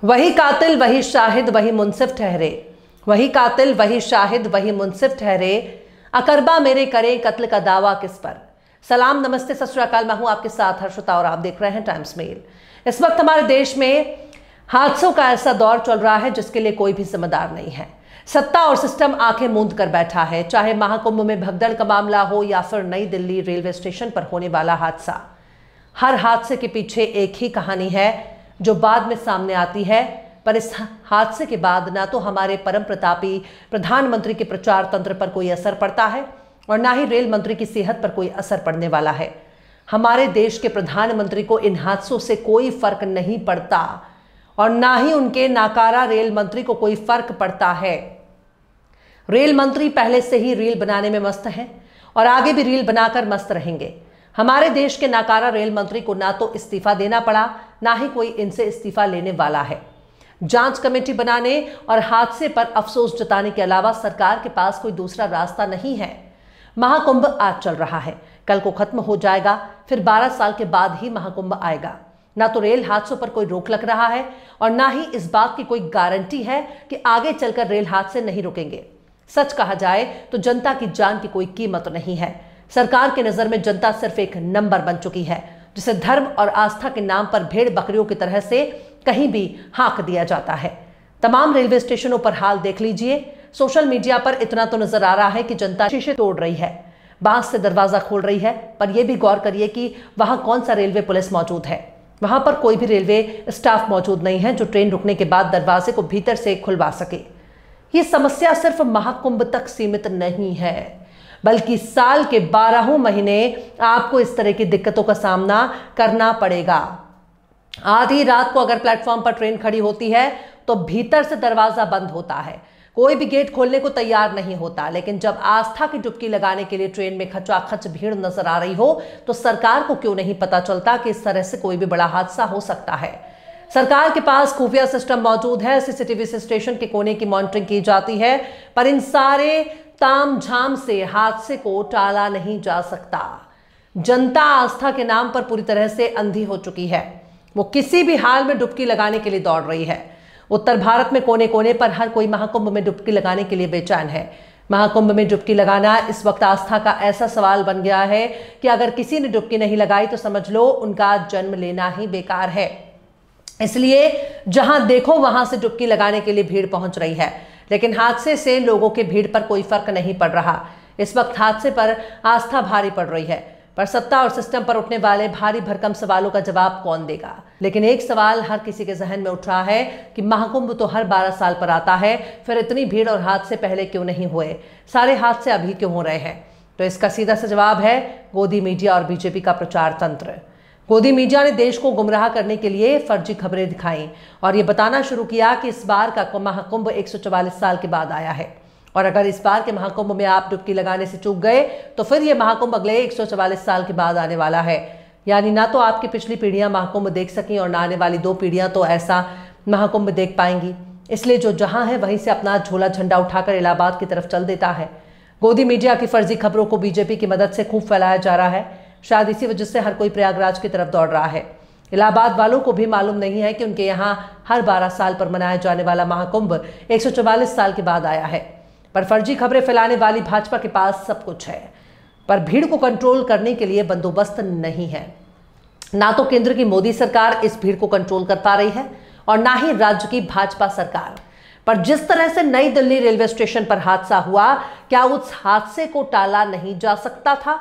वही कातिल वही शाहिद वही मुंसिफ ठहरे, वही कातिल वही शाहिद वही मुंसिफ ठहरे, अकरबा मेरे करें कत्ल का दावा किस पर। सलाम, नमस्ते, सत श्री अकाल। मैं हूं आपके साथ हर्षिता और आप देख रहे हैं टाइम्स मेल। इस वक्त हमारे देश में हादसों का ऐसा दौर चल रहा है जिसके लिए कोई भी जिम्मेदार नहीं है। सत्ता और सिस्टम आंखें मूंद कर बैठा है, चाहे महाकुंभ में भगदड़ का मामला हो या फिर नई दिल्ली रेलवे स्टेशन पर होने वाला हादसा। हर हादसे के पीछे एक ही कहानी है जो बाद में सामने आती है, पर इस हादसे के बाद ना तो हमारे परम प्रतापी प्रधानमंत्री के प्रचार तंत्र पर कोई असर पड़ता है और ना ही रेल मंत्री की सेहत पर कोई असर पड़ने वाला है। हमारे देश के प्रधानमंत्री को इन हादसों से कोई फर्क नहीं पड़ता और ना ही उनके नाकारा रेल मंत्री को कोई फर्क पड़ता है। रेल मंत्री पहले से ही रील बनाने में मस्त हैं और आगे भी रील बनाकर मस्त रहेंगे। हमारे देश के नाकारा रेल मंत्री को ना तो इस्तीफा देना पड़ा, ना ही कोई इनसे इस्तीफा लेने वाला है। जांच कमेटी बनाने और हादसे पर अफसोस जताने के अलावा सरकार के पास कोई दूसरा रास्ता नहीं है। महाकुंभ आज चल रहा है, कल को खत्म हो जाएगा, फिर 12 साल के बाद ही महाकुंभ आएगा। ना तो रेल हादसों पर कोई रोक लग रहा है और ना ही इस बात की कोई गारंटी है कि आगे चलकर रेल हादसे नहीं रुकेंगे। सच कहा जाए तो जनता की जान की कोई कीमत नहीं है। सरकार की नजर में जनता सिर्फ एक नंबर बन चुकी है, जिसे धर्म और आस्था के नाम पर भेड़ बकरियों की तरह से कहीं भी हाँक दिया जाता है। तमाम रेलवे स्टेशनों पर हाल देख लीजिए। सोशल मीडिया पर इतना तो नजर आ रहा है कि जनता शीशे तोड़ रही है, बांस से दरवाजा खोल रही है, पर यह भी गौर करिए कि वहां कौन सा रेलवे पुलिस मौजूद है। वहां पर कोई भी रेलवे स्टाफ मौजूद नहीं है जो ट्रेन रुकने के बाद दरवाजे को भीतर से खुलवा सके। ये समस्या सिर्फ महाकुंभ तक सीमित नहीं है, बल्कि साल के 12 महीने आपको इस तरह की दिक्कतों का सामना करना पड़ेगा। आधी रात को अगर प्लेटफॉर्म पर ट्रेन खड़ी होती है तो भीतर से दरवाजा बंद होता है, कोई भी गेट खोलने को तैयार नहीं होता। लेकिन जब आस्था की डुबकी लगाने के लिए ट्रेन में खचाखच भीड़ नजर आ रही हो तो सरकार को क्यों नहीं पता चलता कि इस तरह से कोई भी बड़ा हादसा हो सकता है। सरकार के पास खुफिया सिस्टम मौजूद है, सीसीटीवी से स्टेशन के कोने की मॉनिटरिंग की जाती है, पर इन सारे तामझाम से हादसे को टाला नहीं जा सकता। जनता आस्था के नाम पर पूरी तरह से अंधी हो चुकी है। वो किसी भी हाल में डुबकी लगाने के लिए दौड़ रही है। उत्तर भारत में कोने कोने पर हर कोई महाकुंभ में डुबकी लगाने के लिए बेचैन है। महाकुंभ में डुबकी लगाना इस वक्त आस्था का ऐसा सवाल बन गया है कि अगर किसी ने डुबकी नहीं लगाई तो समझ लो उनका जन्म लेना ही बेकार है। इसलिए जहां देखो वहां से डुबकी लगाने के लिए भीड़ पहुंच रही है, लेकिन हादसे से लोगों के भीड़ पर कोई फर्क नहीं पड़ रहा। इस वक्त हादसे पर आस्था भारी पड़ रही है, पर सत्ता और सिस्टम पर उठने वाले भारी भरकम सवालों का जवाब कौन देगा। लेकिन एक सवाल हर किसी के जहन में उठ रहा है कि महाकुंभ तो हर 12 साल पर आता है, फिर इतनी भीड़ और हादसे पहले क्यों नहीं हुए, सारे हादसे अभी क्यों हो रहे हैं। तो इसका सीधा सा जवाब है गोदी मीडिया और बीजेपी का प्रचार तंत्र। गोदी मीडिया ने देश को गुमराह करने के लिए फर्जी खबरें दिखाई और ये बताना शुरू किया कि इस बार का महाकुंभ 144 साल के बाद आया है और अगर इस बार के महाकुंभ में आप डुबकी लगाने से चूक गए तो फिर ये महाकुंभ अगले 144 साल के बाद आने वाला है। यानी ना तो आपकी पिछली पीढ़ियां महाकुंभ देख सकी और ना आने वाली 2 पीढ़ियां तो ऐसा महाकुंभ देख पाएंगी। इसलिए जो जहां है वहीं से अपना झोला झंडा उठाकर इलाहाबाद की तरफ चल देता है। गोदी मीडिया की फर्जी खबरों को बीजेपी की मदद से खूब फैलाया जा रहा है। शायद इसी वजह से हर कोई प्रयागराज की तरफ दौड़ रहा है। इलाहाबाद वालों को भी मालूम नहीं है कि उनके यहाँ हर 12 साल पर मनाया जाने वाला महाकुंभ 144 साल के बाद आया है। पर फर्जी खबरें फैलाने वाली भाजपा के पास सब कुछ है, पर भीड़ को कंट्रोल करने के लिए बंदोबस्त नहीं है। ना तो केंद्र की मोदी सरकार इस भीड़ को कंट्रोल कर पा रही है और ना ही राज्य की भाजपा सरकार। पर जिस तरह से नई दिल्ली रेलवे स्टेशन पर हादसा हुआ, क्या उस हादसे को टाला नहीं जा सकता था?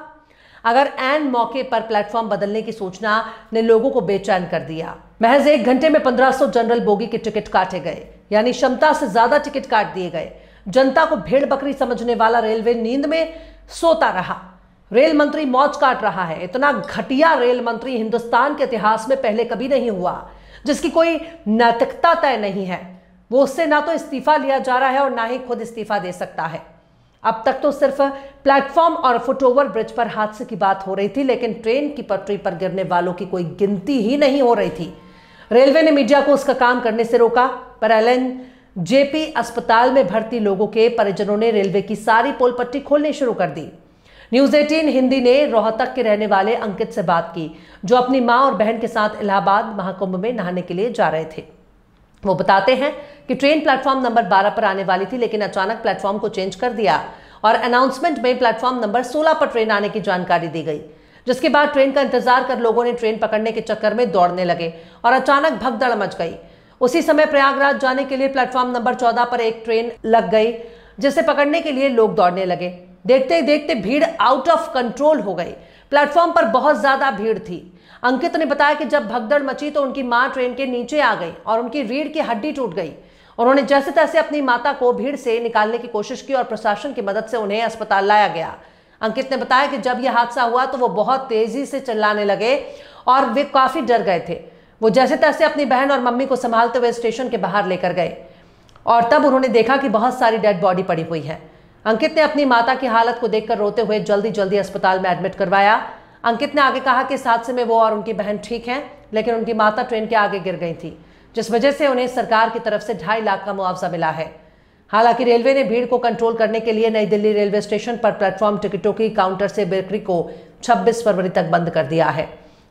अगर ऐन मौके पर प्लेटफॉर्म बदलने की सूचना ने लोगों को बेचैन कर दिया। महज 1 घंटे में 1500 जनरल बोगी के टिकट काटे गए, यानी क्षमता से ज्यादा टिकट काट दिए गए। जनता को भेड़ बकरी समझने वाला रेलवे नींद में सोता रहा। रेल मंत्री मौज काट रहा है। इतना घटिया रेल मंत्री हिंदुस्तान के इतिहास में पहले कभी नहीं हुआ, जिसकी कोई नैतिकता तय नहीं है। वो उससे ना तो इस्तीफा लिया जा रहा है और ना ही खुद इस्तीफा दे सकता है। अब तक तो सिर्फ प्लेटफॉर्म और फुटओवर ब्रिज पर हादसे की बात हो रही थी, लेकिन ट्रेन की पटरी पर गिरने वालों की कोई गिनती ही नहीं हो रही थी। रेलवे ने मीडिया को उसका काम करने से रोका, पर एलएनजेपी अस्पताल में भर्ती लोगों के परिजनों ने रेलवे की सारी पोल पट्टी खोलनी शुरू कर दी। न्यूज 18 हिंदी ने रोहतक के रहने वाले अंकित से बात की, जो अपनी मां और बहन के साथ इलाहाबाद महाकुंभ में नहाने के लिए जा रहे थे। वो बताते हैं कि ट्रेन प्लेटफॉर्म नंबर 12 पर आने वाली थी, लेकिन अचानक प्लेटफॉर्म को चेंज कर दिया और अनाउंसमेंट में प्लेटफॉर्म नंबर 16 पर ट्रेन आने की जानकारी दी गई, जिसके बाद ट्रेन का इंतजार कर लोगों ने ट्रेन पकड़ने के चक्कर में दौड़ने लगे और अचानक भगदड़ मच गई। उसी समय प्रयागराज जाने के लिए प्लेटफॉर्म नंबर 14 पर एक ट्रेन लग गई, जिसे पकड़ने के लिए लोग दौड़ने लगे। देखते ही देखते भीड़ आउट ऑफ कंट्रोल हो गई। प्लेटफॉर्म पर बहुत ज्यादा भीड़ थी। अंकित ने बताया कि जब भगदड़ मची तो उनकी मां ट्रेन के नीचे आ गई और उनकी रीढ़ की हड्डी टूट गई। उन्होंने जैसे तैसे अपनी माता को भीड़ से निकालने की कोशिश की और प्रशासन की मदद से उन्हें अस्पताल लाया गया। अंकित ने बताया कि जब यह हादसा हुआ तो वो बहुत तेजी से चिल्लाने लगे और वे काफी डर गए थे। वो जैसे तैसे अपनी बहन और मम्मी को संभालते हुए स्टेशन के बाहर लेकर गए और तब उन्होंने देखा कि बहुत सारी डेड बॉडी पड़ी हुई है। अंकित ने अपनी माता की हालत को देखकर रोते हुए जल्दी जल्दी अस्पताल में एडमिट करवाया। अंकित ने आगे कहा कि इस हादसे में वो और उनकी बहन ठीक हैं, लेकिन उनकी माता ट्रेन के आगे गिर गई थी, जिस वजह से उन्हें सरकार की तरफ से 2.5 लाख का मुआवजा मिला है। हालांकि रेलवे ने भीड़ को कंट्रोल करने के लिए नई दिल्ली रेलवे स्टेशन पर प्लेटफॉर्म टिकटों की काउंटर से बिक्री को 26 फरवरी तक बंद कर दिया है।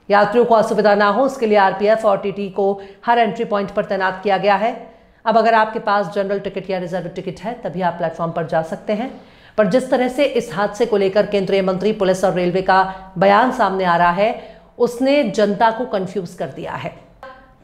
यात्रियों को असुविधा ना हो, उसके लिए आरपीएफ और टीटी को हर एंट्री पॉइंट पर तैनात किया गया है। अब अगर आपके पास जनरल टिकट या रिजर्व टिकट है तभी आप प्लेटफॉर्म पर जा सकते हैं। पर जिस तरह से इस हादसे को लेकर केंद्रीय मंत्री, पुलिस और रेलवे का बयान सामने आ रहा है, उसने जनता को कंफ्यूज कर दिया है।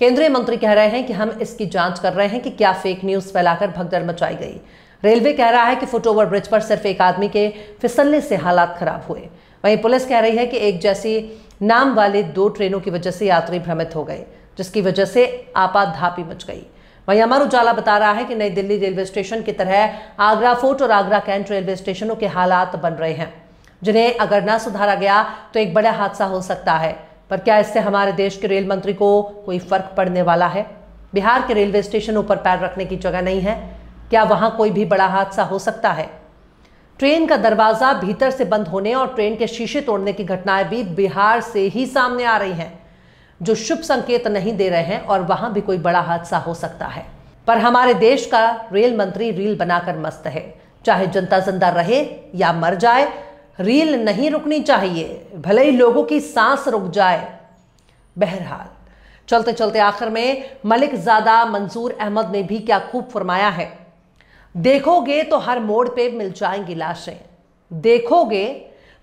केंद्रीय मंत्री कह रहे हैं कि हम इसकी जांच कर रहे हैं कि क्या फेक न्यूज फैलाकर भगदड़ मचाई गई। रेलवे कह रहा है कि फुटओवर ब्रिज पर सिर्फ एक आदमी के फिसलने से हालात खराब हुए। वहीं पुलिस कह रही है कि एक जैसी नाम वाले 2 ट्रेनों की वजह से यात्री भ्रमित हो गए, जिसकी वजह से आपाधापी मच गई। वहीं अमर उजाला बता रहा है कि नई दिल्ली रेलवे स्टेशन की तरह आगरा फोर्ट और आगरा कैंट रेलवे स्टेशनों के हालात बन रहे हैं, जिन्हें अगर ना सुधारा गया तो एक बड़ा हादसा हो सकता है। पर क्या इससे हमारे देश के रेल मंत्री को कोई फर्क पड़ने वाला है? बिहार के रेलवे स्टेशनों पर पैर रखने की जगह नहीं है। क्या वहां कोई भी बड़ा हादसा हो सकता है? ट्रेन का दरवाजा भीतर से बंद होने और ट्रेन के शीशे तोड़ने की घटनाएं भी बिहार से ही सामने आ रही हैं, जो शुभ संकेत नहीं दे रहे हैं और वहां भी कोई बड़ा हादसा हो सकता है। पर हमारे देश का रेल मंत्री रील बनाकर मस्त है। चाहे जनता जिंदा रहे या मर जाए, रील नहीं रुकनी चाहिए, भले ही लोगों की सांस रुक जाए। बहरहाल चलते चलते आखिर में मलिकजादा मंजूर अहमद ने भी क्या खूब फरमाया है। देखोगे तो हर मोड़ पे मिल जाएंगी लाशें, देखोगे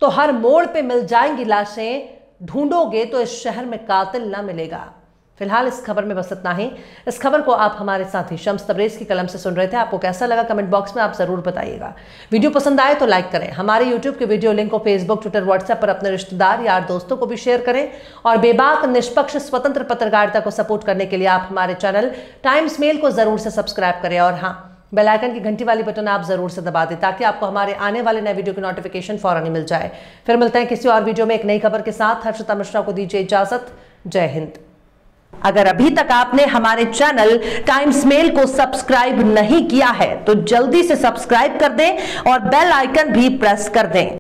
तो हर मोड़ पे मिल जाएंगी लाशें, ढूंढोगे तो इस शहर में कातिल ना मिलेगा। फिलहाल इस खबर में बस इतना ही। इस खबर को आप हमारे साथी शम्स तबरेज की कलम से सुन रहे थे। आपको कैसा लगा कमेंट बॉक्स में आप जरूर बताइएगा। वीडियो पसंद आए तो लाइक करें। हमारे यूट्यूब के वीडियो लिंक को फेसबुक, ट्विटर, व्हाट्सएप पर अपने रिश्तेदार, यार, दोस्तों को भी शेयर करें। और बेबाक, निष्पक्ष, स्वतंत्र पत्रकारिता को सपोर्ट करने के लिए आप हमारे चैनल टाइम्स मेल को जरूर से सब्सक्राइब करें। और हाँ, बेल आइकन की घंटी वाली बटन आप जरूर से दबा दें ताकि आपको हमारे आने वाले नए वीडियो की नोटिफिकेशन फौरन ही मिल जाए। फिर मिलते हैं किसी और वीडियो में एक नई खबर के साथ। हर्षिता मिश्रा को दीजिए इजाजत। जय हिंद। अगर अभी तक आपने हमारे चैनल टाइम्स मेल को सब्सक्राइब नहीं किया है तो जल्दी से सब्सक्राइब कर दें और बेल आइकन भी प्रेस कर दें।